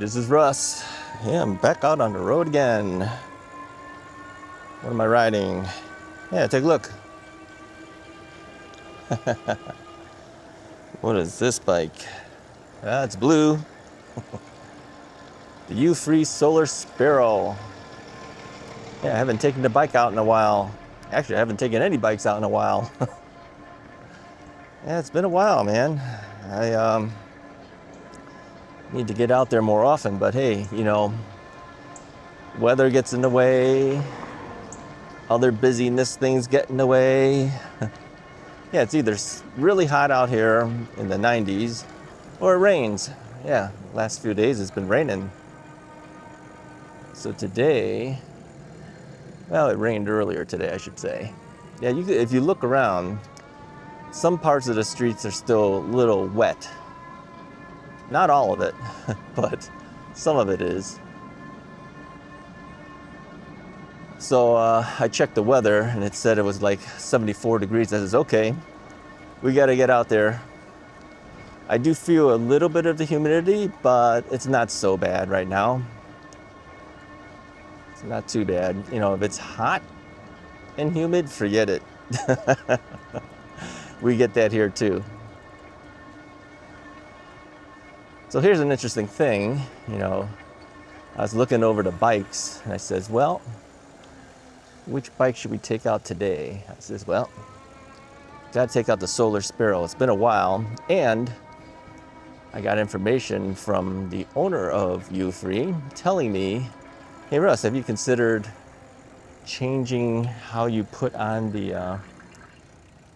This is Russ. Yeah, I'm back out on the road again. What am I riding? Yeah, take a look. What is this bike? Ah, it's blue. The Euphree Solar Sparrow. Yeah, I haven't taken the bike out in a while. Actually, I haven't taken any bikes out in a while. Yeah, it's been a while, man. I need to get out there more often, but hey, you know, weather gets in the way, other busyness things get in the way. Yeah, it's either really hot out here in the 90s or it rains. Yeah, last few days it's been raining. So today, well, it rained earlier today, I should say. Yeah, if you look around, some parts of the streets are still a little wet. Not all of it, but some of it is. So I checked the weather and it said it was like 74 degrees. I says, okay, we got to get out there. I do feel a little bit of the humidity, but it's not so bad right now. It's not too bad. You know, if it's hot and humid, forget it. We get that here too. So here's an interesting thing, you know, I was looking over the bikes and I says, well, which bike should we take out today? I says, well, gotta take out the Solar Sparrow. It's been a while, and I got information from the owner of Euphree telling me, hey Russ, have you considered changing how you put on the,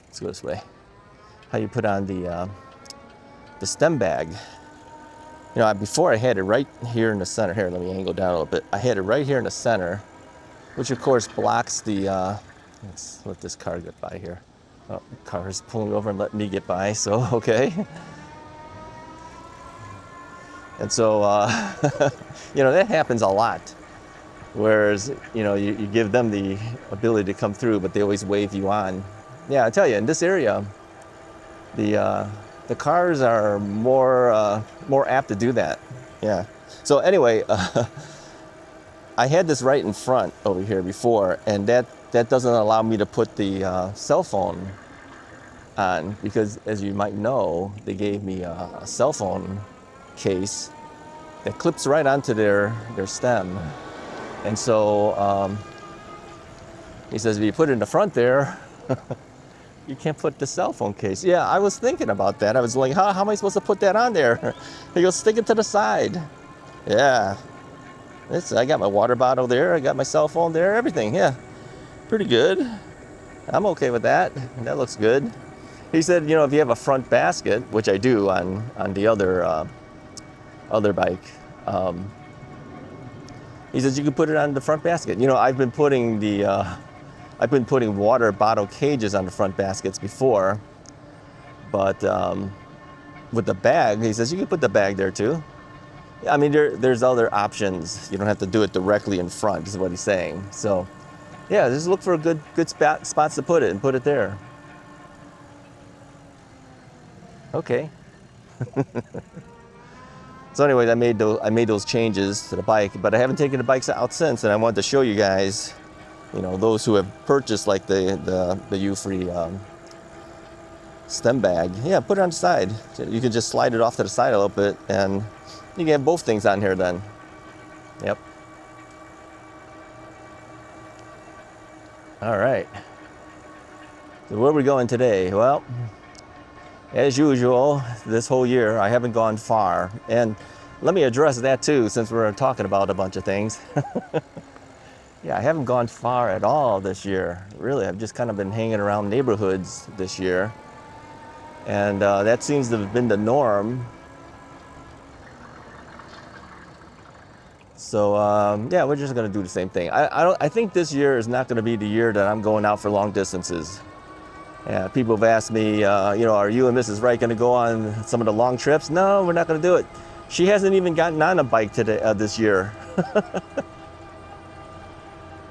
let's go this way, how you put on the stem bag? You know, before I had it right here in the center. Here, let me angle down a little bit. I had it right here in the center, which of course blocks the, let's let this car get by here. Oh, the car is pulling over and letting me get by, so okay. And so, you know, that happens a lot. Whereas, you know, you give them the ability to come through, but they always wave you on. Yeah, I tell you, in this area, the cars are more apt to do that. Yeah. So anyway, I had this right in front over here before, and that doesn't allow me to put the cell phone on, because as you might know, they gave me a cell phone case that clips right onto their stem. And so he says, if you put it in the front there, you can't put the cell phone case. Yeah, I was thinking about that. I was like, how am I supposed to put that on there? He goes, stick it to the side. Yeah. I got my water bottle there. I got my cell phone there, everything. Yeah, pretty good. I'm okay with that. That looks good. He said, you know, if you have a front basket, which I do on the other bike, he says you can put it on the front basket. You know, I've been putting water bottle cages on the front baskets before, but with the bag, he says you can put the bag there too. I mean, there's other options. You don't have to do it directly in front, is what he's saying. So, yeah, just look for good spots to put it and put it there. Okay. So anyway, I made those changes to the bike, but I haven't taken the bikes out since, and I wanted to show you guys, you know, those who have purchased like the Euphree stem bag. Yeah, put it on the side. You can just slide it off to the side a little bit, and you can have both things on here then. Yep. All right. So where are we going today? Well, as usual, this whole year I haven't gone far, and let me address that too, since we're talking about a bunch of things. Yeah, I haven't gone far at all this year. Really, I've just kind of been hanging around neighborhoods this year. And that seems to have been the norm. So, yeah, we're just gonna do the same thing. I think this year is not gonna be the year that I'm going out for long distances. Yeah, people have asked me, you know, are you and Mrs. Wright gonna go on some of the long trips? No, we're not gonna do it. She hasn't even gotten on a bike today, this year.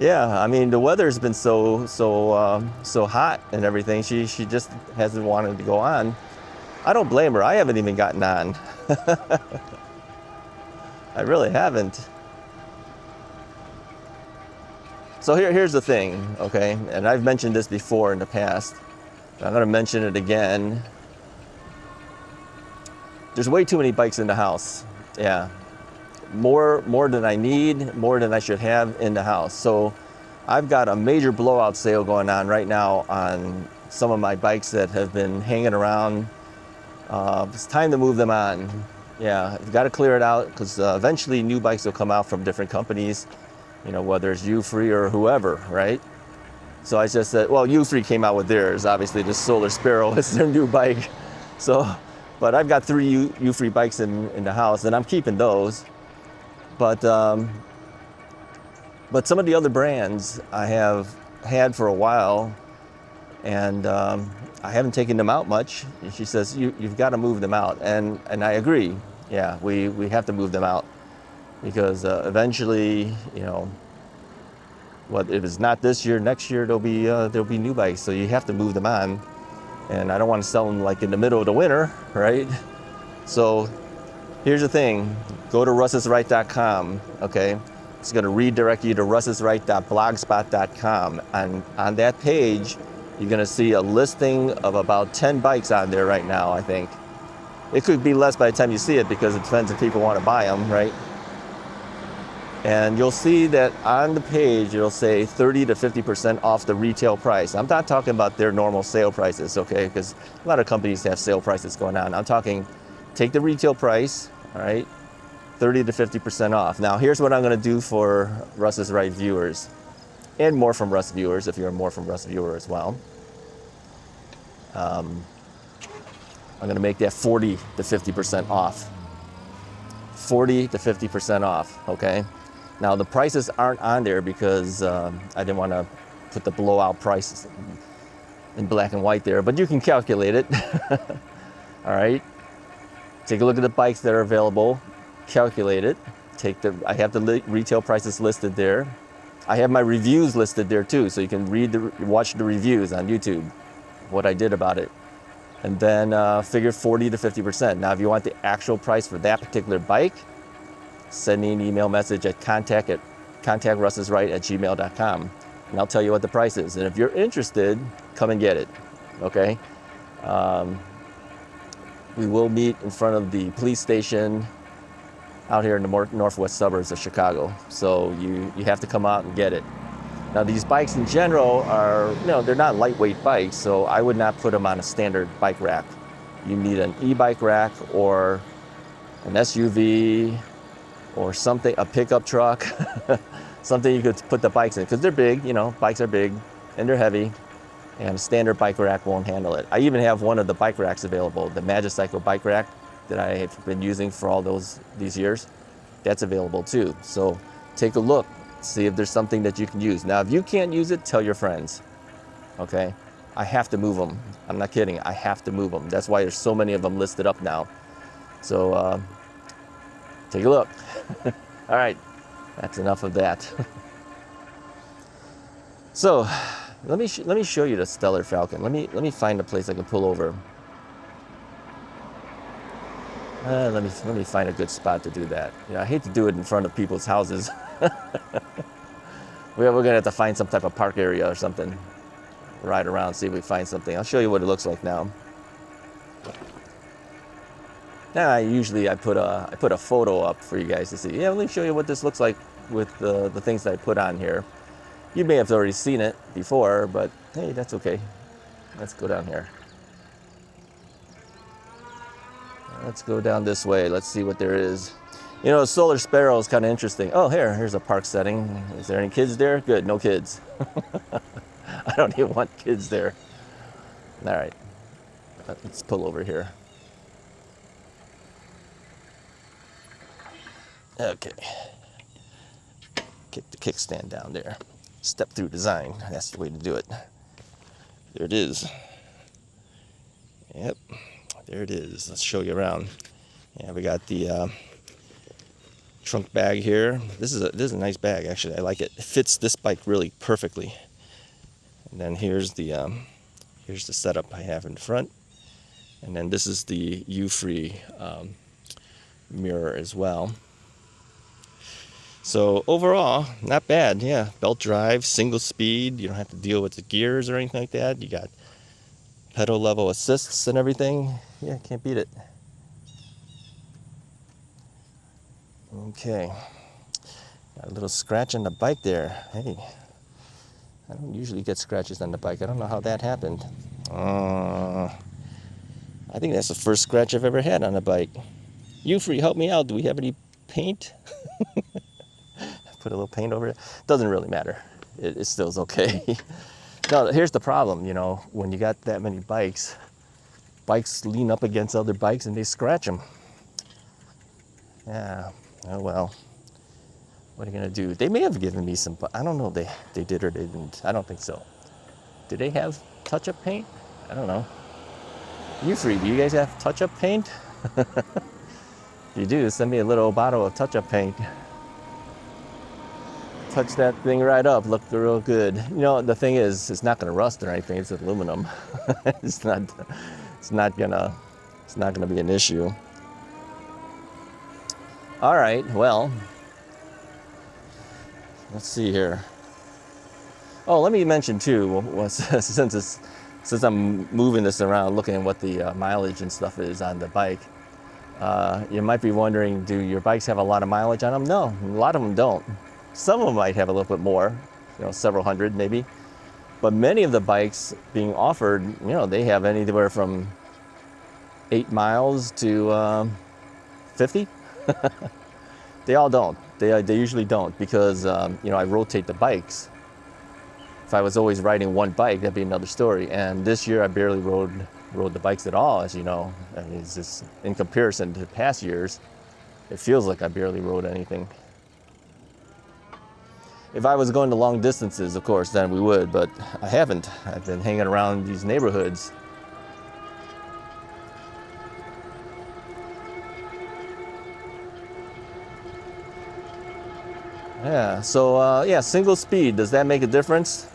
Yeah, I mean, the weather's been so hot and everything. She just hasn't wanted to go on. I don't blame her. I haven't even gotten on. I really haven't. So here's the thing, okay? And I've mentioned this before in the past. I'm going to mention it again. There's way too many bikes in the house. Yeah. More than I need, more than I should have in the house. So I've got a major blowout sale going on right now on some of my bikes that have been hanging around. It's time to move them on. Yeah, you've got to clear it out because eventually new bikes will come out from different companies, you know, whether it's Euphree or whoever, right? So I just said, well, Euphree came out with theirs. Obviously, the Solar Sparrow is their new bike. So, but I've got 3 Euphree bikes in the house, and I'm keeping those. But some of the other brands I have had for a while, and I haven't taken them out much. And she says, you've got to move them out. And I agree. Yeah, we have to move them out because eventually, you know, what if it's not this year, next year there'll be new bikes. So you have to move them on. And I don't want to sell them like in the middle of the winter, right? So here's the thing. Go to russisright.com, okay? It's going to redirect you to russisright.blogspot.com. And on that page, you're going to see a listing of about 10 bikes on there right now, I think. It could be less by the time you see it because it depends if people want to buy them, right? And you'll see that on the page, it'll say 30 to 50% off the retail price. I'm not talking about their normal sale prices, okay? Because a lot of companies have sale prices going on. I'm talking, take the retail price, all right? 30 to 50% off. Now, here's what I'm going to do for Russ's Right viewers and More From Russ viewers, if you're a More From Russ viewer as well. I'm going to make that 40 to 50% off. 40 to 50% off, okay? Now, the prices aren't on there because I didn't want to put the blowout prices in black and white there, but you can calculate it. All right? Take a look at the bikes that are available. Calculate it. I have the retail prices listed there. I have my reviews listed there too, so you can watch the reviews on YouTube, what I did about it. And then figure 40 to 50%. Now, if you want the actual price for that particular bike, send me an email message at contactrussisright@gmail.com, and I'll tell you what the price is. And if you're interested, come and get it, okay? We will meet in front of the police station out here in the northwest suburbs of Chicago. So you have to come out and get it. Now, these bikes in general are, you know, they're not lightweight bikes, so I would not put them on a standard bike rack. You need an e-bike rack or an SUV or something, a pickup truck, something you could put the bikes in, because they're big, you know, bikes are big and they're heavy, and a standard bike rack won't handle it. I even have one of the bike racks available, the Magicycle bike rack that I have been using for all these years. That's available too. So take a look, see if there's something that you can use. Now, if you can't use it, tell your friends, okay? I have to move them. I'm not kidding, I have to move them. That's why there's so many of them listed up now. So take a look. All right, that's enough of that. So let me show you the Stellar Falcon. Let me find a place I can pull over. Let me find a good spot to do that. You know, I hate to do it in front of people's houses. We're gonna have to find some type of park area or something. Ride around, see if we find something. I'll show you what it looks like now. Now, I put a photo up for you guys to see. Yeah, let me show you what this looks like with the things that I put on here. You may have already seen it before, but hey, that's okay. Let's go down here. Let's go down this way. Let's see what there is. You know, Solar Sparrow is kind of interesting. Oh, here's a park setting. Is there any kids there? Good, no kids. I don't even want kids there. All right, let's pull over here. Okay. Kick the kickstand down there. Step through design. That's the way to do it. There it is. Yep. There it is. Let's show you around. Yeah, we got the trunk bag here. This is a nice bag, actually. I like it. It fits this bike really perfectly. And then here's the setup I have in front. And then this is the Euphree mirror as well. So overall, not bad. Yeah, belt drive, single speed. You don't have to deal with the gears or anything like that. You got pedal level assists and everything. Yeah, can't beat it. Okay, got a little scratch on the bike there. Hey, I don't usually get scratches on the bike. I don't know how that happened. I think that's the first scratch I've ever had on a bike. Euphree, help me out. Do we have any paint? Put a little paint over it. Doesn't really matter. It still is okay. No, here's the problem, you know, when you got that many bikes, bikes lean up against other bikes and they scratch them. Yeah, oh well. What are you gonna do? They may have given me some, I don't know if they did or they didn't. I don't think so. Did they have touch-up paint? I don't know. Euphree, do you guys have touch-up paint? If you do, send me a little bottle of touch-up paint. Touch that thing right up, looked real good. You know, the thing is, it's not gonna rust or anything, it's aluminum. it's not gonna be an issue. All right, well, let's see here. Oh, let me mention too, since I'm moving this around, looking at what the mileage and stuff is on the bike, you might be wondering, do your bikes have a lot of mileage on them? No, a lot of them don't. Some of them might have a little bit more, you know, several hundred maybe. But many of the bikes being offered, you know, they have anywhere from 8 miles to 50. They all don't. They usually don't because, you know, I rotate the bikes. If I was always riding one bike, that'd be another story. And this year I barely rode the bikes at all, as you know. I mean, it's just, in comparison to past years, it feels like I barely rode anything. If I was going to long distances, of course, then we would, but I haven't. I've been hanging around these neighborhoods. Yeah, so yeah, single speed, does that make a difference?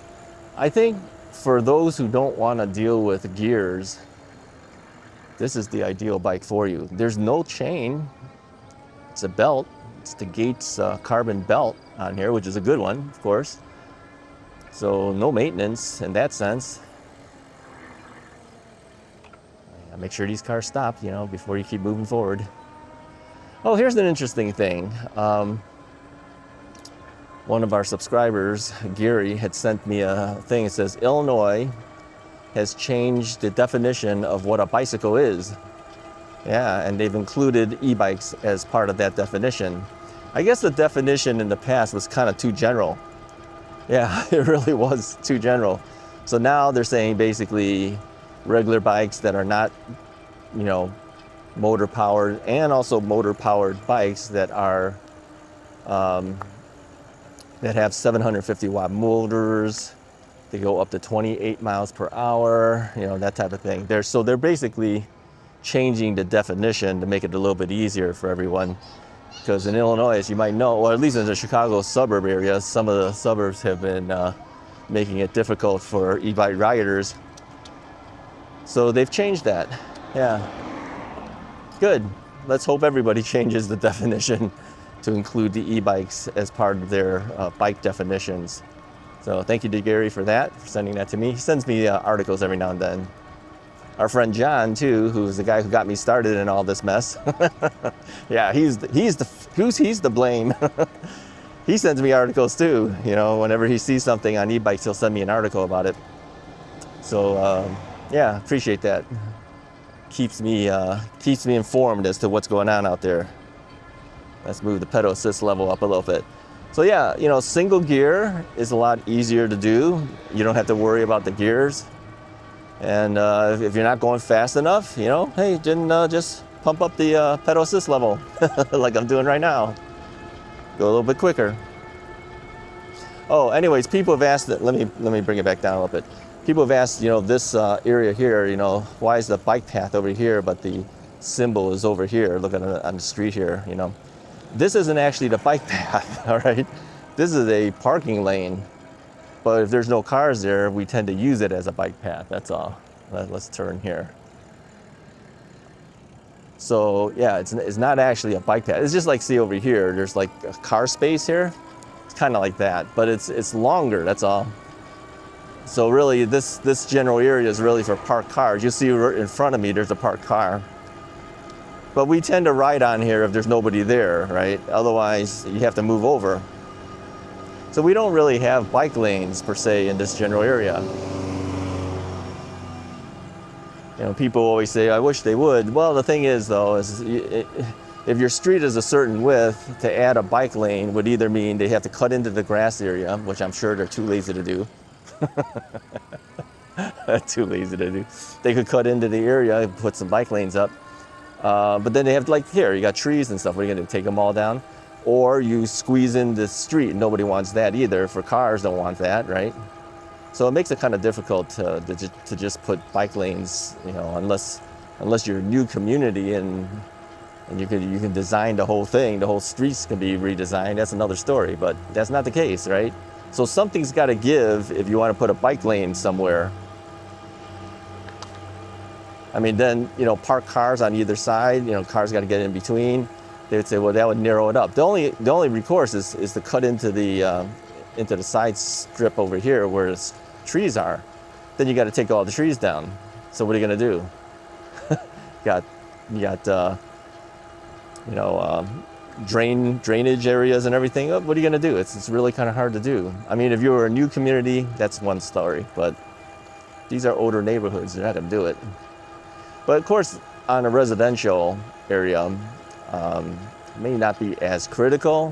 I think for those who don't want to deal with gears, this is the ideal bike for you. There's no chain, it's a belt. It's the Gates carbon belt on here, which is a good one, of course. So no maintenance in that sense. Make sure these cars stop, you know, before you keep moving forward. Oh, here's an interesting thing. One of our subscribers, Gary, had sent me a thing. It says, Illinois has changed the definition of what a bicycle is. Yeah, and they've included e-bikes as part of that definition. I guess the definition in the past was kind of too general. Yeah, it really was too general. So now they're saying basically regular bikes that are not, you know, motor powered, and also motor powered bikes that are that have 750 watt motors. They go up to 28 miles per hour, you know, that type of thing. They're basically changing the definition to make it a little bit easier for everyone. Because in Illinois, as you might know, or at least in the Chicago suburb areas, some of the suburbs have been making it difficult for e-bike riders. So they've changed that. Yeah. Good. Let's hope everybody changes the definition to include the e-bikes as part of their bike definitions. So thank you to Gary for that, for sending that to me. He sends me articles every now and then. Our friend John, too, who's the guy who got me started in all this mess. Yeah, he's the blame. He sends me articles too. You know, whenever he sees something on e-bikes, he'll send me an article about it. So yeah, appreciate that. Keeps me informed as to what's going on out there. Let's move the pedal assist level up a little bit. So yeah, you know, single gear is a lot easier to do. You don't have to worry about the gears. And if you're not going fast enough, you know, hey, then just pump up the pedal assist level like I'm doing right now. Go a little bit quicker. Oh, anyways, people have asked that. Let me bring it back down a little bit. People have asked, you know, this area here, you know, why is the bike path over here, but the symbol is over here? Look at it on the street here, you know. This isn't actually the bike path, all right? This is a parking lane. But if there's no cars there, we tend to use it as a bike path, that's all. Let's turn here. So yeah, it's not actually a bike path. It's just like, see over here, there's like a car space here. It's kind of like that, but it's longer, that's all. So really this general area is really for parked cars. You see in front of me, there's a parked car. But we tend to ride on here if there's nobody there, right? Otherwise, you have to move over. So we don't really have bike lanes per se in this general area. You know, people always say, I wish they would. Well, the thing is though, is if your street is a certain width, to add a bike lane would either mean they have to cut into the grass area, which I'm sure they're too lazy to do. Too lazy to do. They could cut into the area and put some bike lanes up. But then they have, like here, you got trees and stuff. What are you gonna do, take them all down? Or you squeeze in the street. Nobody wants that either. For cars, don't want that, right? So it makes it kind of difficult to just put bike lanes, you know, unless you're a new community and you can design the whole thing. The whole streets can be redesigned. That's another story, but that's not the case, right? So something's got to give if you want to put a bike lane somewhere. I mean, then, you know, park cars on either side, you know, cars got to get in between. They would say, well, that would narrow it up. The only recourse is to cut into the side strip over here where the trees are. Then you got to take all the trees down. So what are you going to do? you got you know, drainage areas and everything. What are you going to do? It's really kind of hard to do. I mean, if you were a new community, that's one story. But these are older neighborhoods. They're not going to do it. But of course, on a residential area, may not be as critical,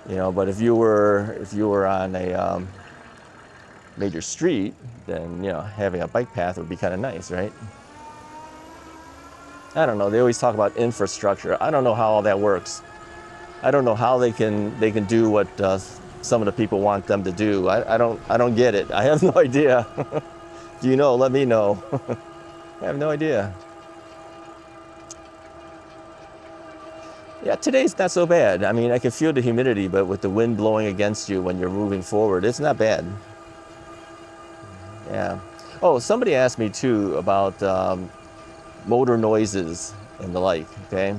you know. But if you were on a major street, then, you know, having a bike path would be kind of nice, right? I don't know. They always talk about infrastructure. I don't know how all that works. I don't know how they can do what some of the people want them to do. I don't get it. I have no idea. If you know, let me know. I have no idea. Yeah, today's not so bad. I mean, I can feel the humidity, but with the wind blowing against you when you're moving forward, it's not bad. Yeah. Oh, somebody asked me too about motor noises and the like, okay?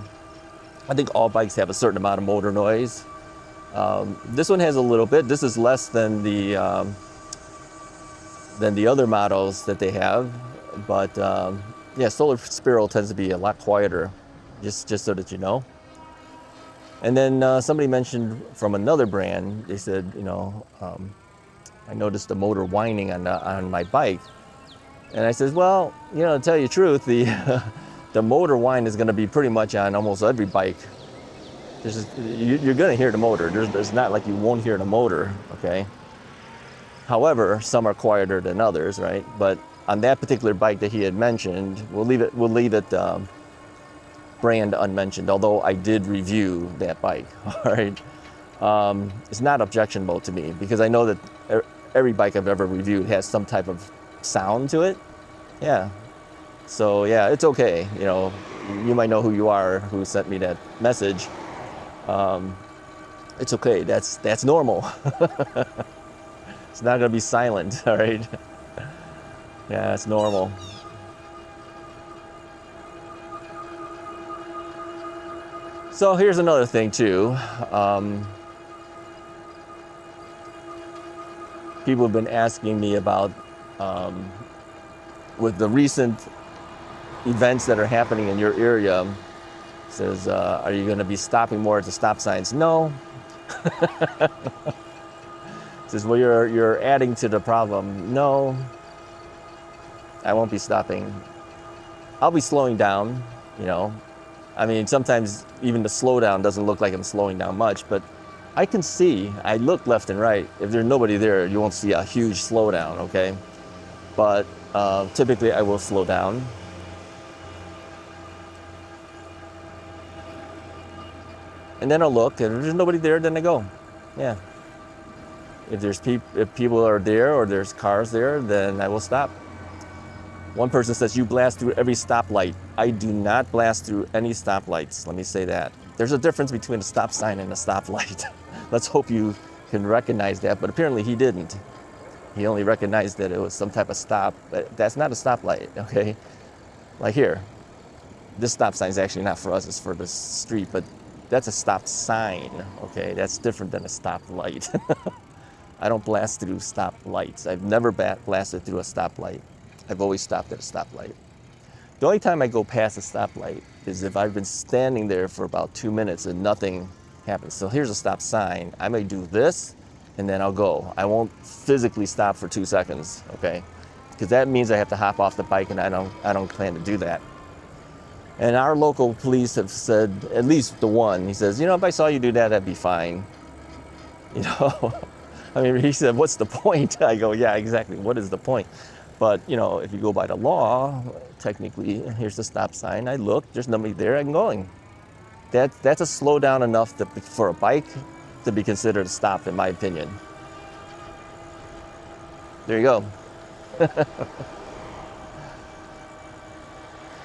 I think all bikes have a certain amount of motor noise. This one has a little bit. This is less than the other models that they have. But yeah, Solar Sparrow tends to be a lot quieter, just so that you know. And then somebody mentioned from another brand, they said, you know, I noticed the motor whining on my bike. And I said, well, you know, to tell you the truth, the motor whine is going to be pretty much on almost every bike. You're going to hear the motor. There's not like you won't hear the motor, okay? However, some are quieter than others, right? But on that particular bike that he had mentioned, we'll leave it brand unmentioned, although I did review that bike, all right? It's not objectionable to me because I know that every bike I've ever reviewed has some type of sound to it. Yeah. So yeah, it's okay. You know, you might know who you are who sent me that message. It's okay. That's normal. It's not gonna be silent, all right? Yeah, it's normal. So here's another thing too. People have been asking me about, with the recent events that are happening in your area, says, are you going to be stopping more at the stop signs? No. Says, well, you're adding to the problem. No, I won't be stopping. I'll be slowing down, you know. I mean, sometimes even the slowdown doesn't look like I'm slowing down much, but I can see, I look left and right. If there's nobody there, you won't see a huge slowdown, okay? But typically I will slow down. And then I'll look, and if there's nobody there, then I go. Yeah. If people are there or there's cars there, then I will stop. One person says, you blast through every stoplight. I do not blast through any stoplights, let me say that. There's a difference between a stop sign and a stoplight. Let's hope you can recognize that, but apparently he didn't. He only recognized that it was some type of stop, but that's not a stoplight, okay? Like here. this stop sign is actually not for us, it's for the street, but that's a stop sign, okay? That's different than a stop light. I don't blast through stop lights. I've never blasted through a stoplight. I've always stopped at a stoplight. The only time I go past a stoplight is if I've been standing there for about 2 minutes and nothing happens. So here's a stop sign. I may do this and then I'll go. I won't physically stop for 2 seconds, okay? Because that means I have to hop off the bike, and I don't plan to do that. And our local police have said, at least the one, he says, you know, if I saw you do that, that'd be fine. You know, I mean, he said, what's the point? I go, yeah, exactly. What is the point? But, you know, if you go by the law, technically, here's the stop sign. I look, there's nobody there, I'm going. That's a slow down enough for a bike to be considered a stop, in my opinion. There you go.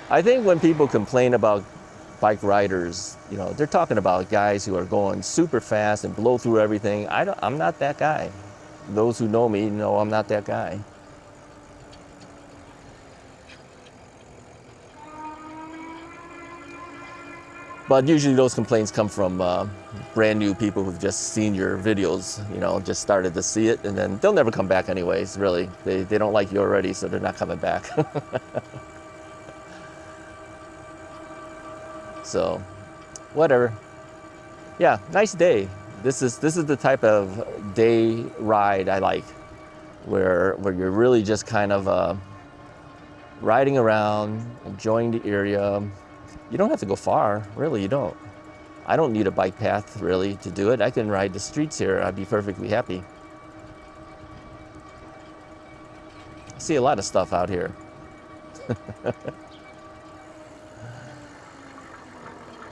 I think when people complain about bike riders, you know, they're talking about guys who are going super fast and blow through everything. I'm not that guy. Those who know me know I'm not that guy. But usually those complaints come from brand new people who've just seen your videos, you know, just started to see it, and then they'll never come back anyways, really. They don't like you already, so they're not coming back. So, whatever. Yeah, nice day. This is the type of day ride I like, where you're really just kind of riding around, enjoying the area. You don't have to go far, really, you don't. I don't need a bike path, really, to do it. I can ride the streets here. I'd be perfectly happy. I see a lot of stuff out here.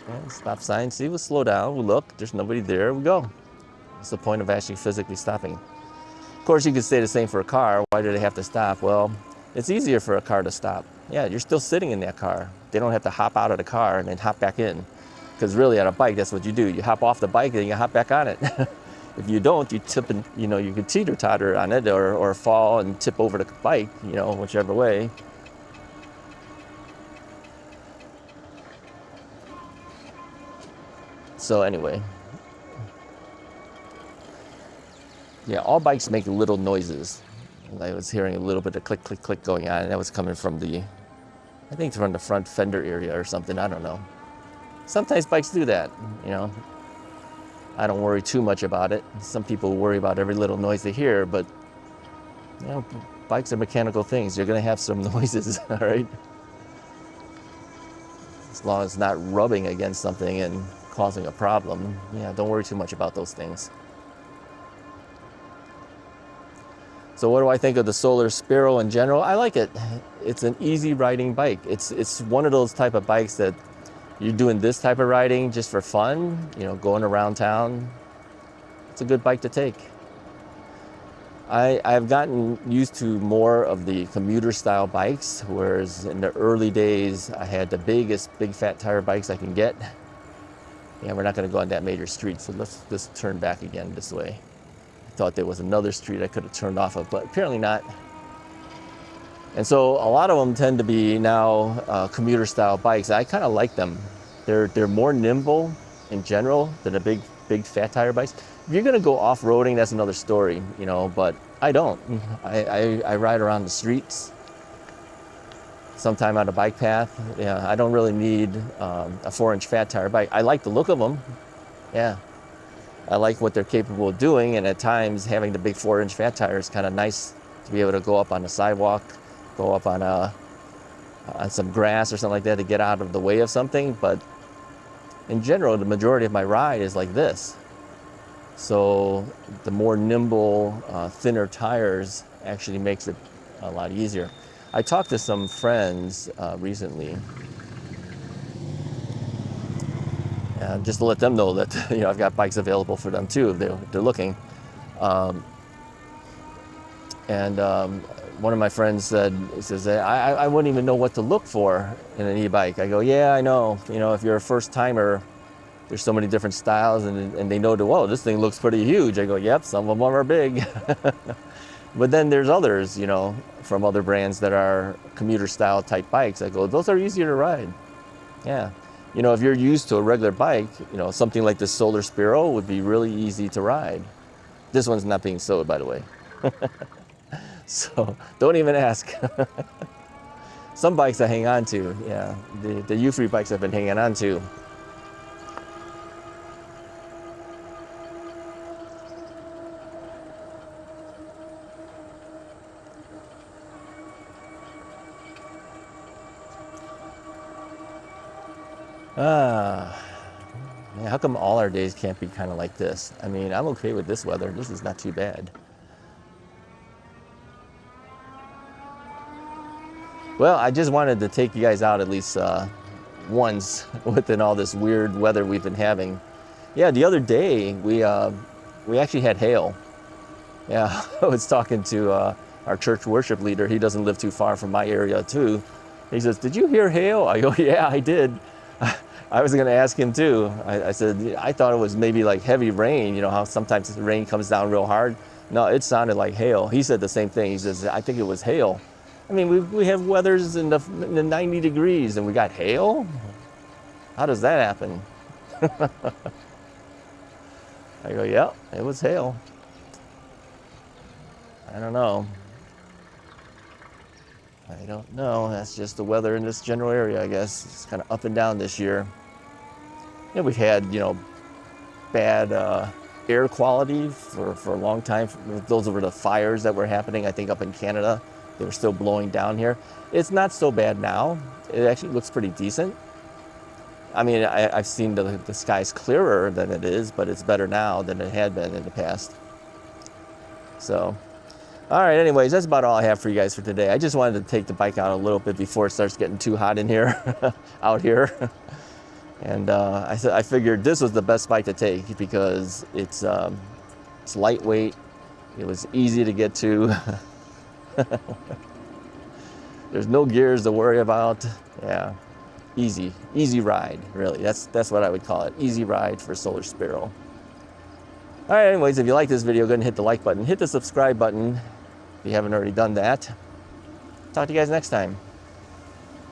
Yeah, stop sign. See, we'll slow down. We'll look. There's nobody there. We go. What's the point of actually physically stopping? Of course, you could say the same for a car. Why do they have to stop? Well, it's easier for a car to stop. Yeah, you're still sitting in that car. They don't have to hop out of the car and then hop back in. Because really, on a bike, that's what you do. You hop off the bike and then you hop back on it. If you don't, you tip and, you know, you can teeter-totter on it or fall and tip over the bike, you know, whichever way. So anyway. Yeah, all bikes make little noises. I was hearing a little bit of click, click, click going on, and that was coming from I think from the front fender area or something, I don't know. Sometimes bikes do that, you know. I don't worry too much about it. Some people worry about every little noise they hear, but, you know, bikes are mechanical things. You're gonna have some noises, all right? As long as it's not rubbing against something and causing a problem, yeah, don't worry too much about those things. So what do I think of the Solar Sparrow in general? I like it. It's an easy riding bike. It's one of those type of bikes that you're doing this type of riding just for fun, you know, going around town. It's a good bike to take. I've gotten used to more of the commuter style bikes, whereas in the early days, I had the biggest big fat tire bikes I can get. Yeah, we're not gonna go on that major street, so let's just turn back again this way. Thought there was another street I could have turned off of, but apparently not. And so a lot of them tend to be now commuter style bikes. I kind of like them. They're more nimble in general than the big fat tire bikes. If you're gonna go off-roading, that's another story, you know, but I don't. I ride around the streets, sometime on a bike path. Yeah, I don't really need a 4-inch fat tire bike. I like the look of them, yeah. I like what they're capable of doing, and at times having the big 4-inch fat tire is kind of nice to be able to go up on the sidewalk, go up on some grass or something like that to get out of the way of something. But in general, the majority of my ride is like this. So the more nimble, thinner tires actually makes it a lot easier. I talked to some friends recently, just to let them know that, you know, I've got bikes available for them too if they're looking. One of my friends said, he says, I wouldn't even know what to look for in an e-bike. I go, yeah, I know. You know, if you're a first timer, there's so many different styles, and they know that, whoa, this thing looks pretty huge. I go, yep, some of them are big. But then there's others, you know, from other brands that are commuter style type bikes. I go, those are easier to ride. Yeah. You know, if you're used to a regular bike, you know, something like this Solar Sparrow would be really easy to ride. This one's not being sewed, by the way. So don't even ask. Some bikes I hang on to, yeah. The Euphree bikes I've been hanging on to. Man, how come all our days can't be kind of like this? I mean, I'm okay with this weather. This is not too bad. Well, I just wanted to take you guys out at least once within all this weird weather we've been having. Yeah, the other day we actually had hail. Yeah, I was talking to our church worship leader. He doesn't live too far from my area too. He says, "Did you hear hail?" I go, "Yeah, I did." I was going to ask him too. I said, I thought it was maybe like heavy rain. You know how sometimes the rain comes down real hard? No, it sounded like hail. He said the same thing. He says, "I think it was hail." I mean, we have weathers in the 90 degrees and we got hail? How does that happen? I go, "Yeah, it was hail." I don't know. I don't know. That's just the weather in this general area, I guess. It's kind of up and down this year. Yeah, we've had, you know, bad air quality for a long time. Those were the fires that were happening, I think, up in Canada. They were still blowing down here. It's not so bad now. It actually looks pretty decent. I mean, I've seen the skies clearer than it is, but it's better now than it had been in the past. So, all right, anyways, that's about all I have for you guys for today. I just wanted to take the bike out a little bit before it starts getting too hot in here, out here. And I figured this was the best bike to take because it's lightweight. It was easy to get to. There's no gears to worry about. Yeah, easy ride, really. That's what I would call it. Easy ride for Solar Sparrow. All right, anyways, if you like this video, go ahead and hit the like button. Hit the subscribe button if you haven't already done that. Talk to you guys next time.